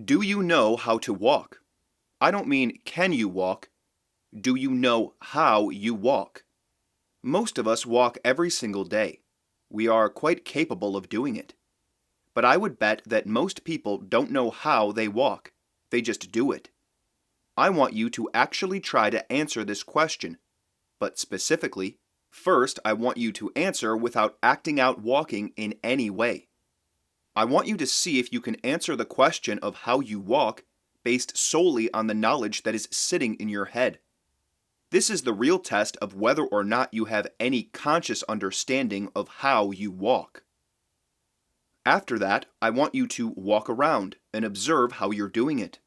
Do you know how to walk? I don't mean can you walk. Do you know how you walk? Most of us walk every single day. We are quite capable of doing it. But I would bet that most people don't know how they walk. They just do it. I want you to actually try to answer this question. But specifically, first I want you to answer without acting out walking in any way. I want you to see if you can answer the question of how you walk based solely on the knowledge that is sitting in your head. This is the real test of whether or not you have any conscious understanding of how you walk. After that, I want you to walk around and observe how you're doing it.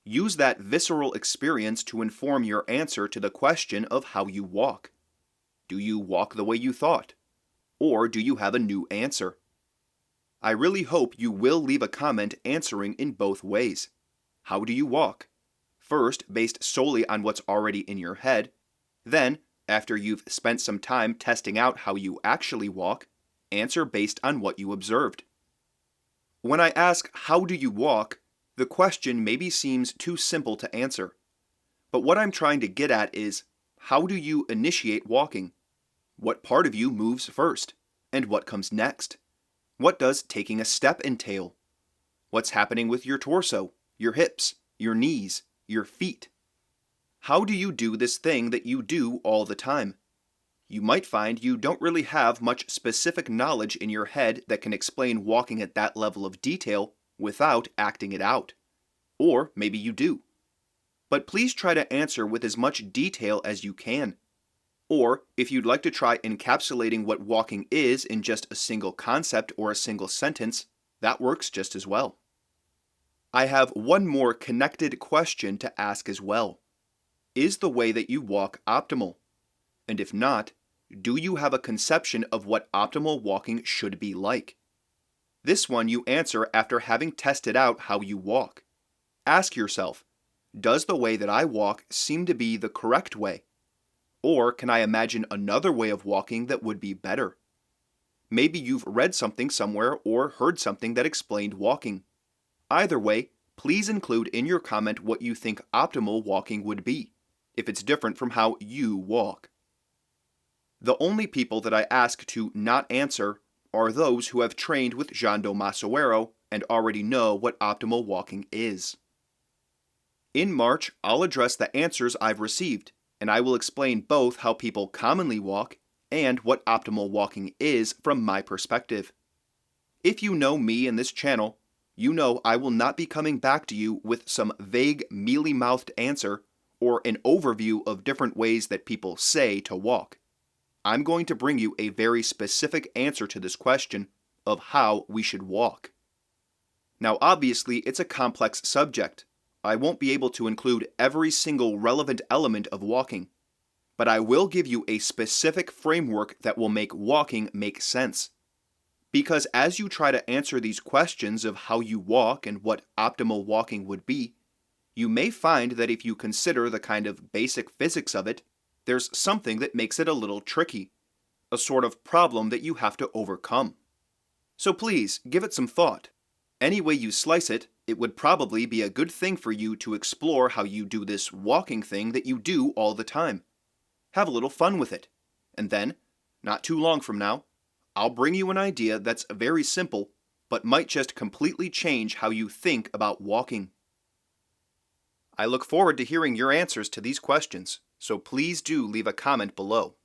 Use that visceral experience to inform your answer to the question of how you walk. Do you walk the way you thought? Or do you have a new answer? I really hope you will leave a comment answering in both ways. How do you walk? First, based solely on what's already in your head. Then, after you've spent some time testing out how you actually walk, answer based on what you observed. When I ask, how do you walk, the question maybe seems too simple to answer. But what I'm trying to get at is, how do you initiate walking? What part of you moves first? And what comes next? What does taking a step entail? What's happening with your torso, your hips, your knees, your feet? How do you do this thing that you do all the time? You might find you don't really have much specific knowledge in your head that can explain walking at that level of detail without acting it out. Or maybe you do. But please try to answer with as much detail as you can. Or, if you'd like to try encapsulating what walking is in just a single concept or a single sentence, that works just as well. I have one more connected question to ask as well. Is the way that you walk optimal? And if not, do you have a conception of what optimal walking should be like? This one you answer after having tested out how you walk. Ask yourself, does the way that I walk seem to be the correct way? Or can I imagine another way of walking that would be better? Maybe you've read something somewhere or heard something that explained walking. Either way, please include in your comment what you think optimal walking would be, if it's different from how you walk. The only people that I ask to not answer are those who have trained with Jeando Masoero and already know what optimal walking is. In March, I'll address the answers I've received, and I will explain both how people commonly walk and what optimal walking is from my perspective. If you know me and this channel, you know I will not be coming back to you with some vague, mealy-mouthed answer or an overview of different ways that people say to walk. I'm going to bring you a very specific answer to this question of how we should walk. Now obviously it's a complex subject. I won't be able to include every single relevant element of walking, but I will give you a specific framework that will make walking make sense. Because as you try to answer these questions of how you walk and what optimal walking would be, you may find that if you consider the kind of basic physics of it, there's something that makes it a little tricky, a sort of problem that you have to overcome. So please, give it some thought. Any way you slice it, it would probably be a good thing for you to explore how you do this walking thing that you do all the time. Have a little fun with it. And then, not too long from now, I'll bring you an idea that's very simple, but might just completely change how you think about walking. I look forward to hearing your answers to these questions, so please do leave a comment below.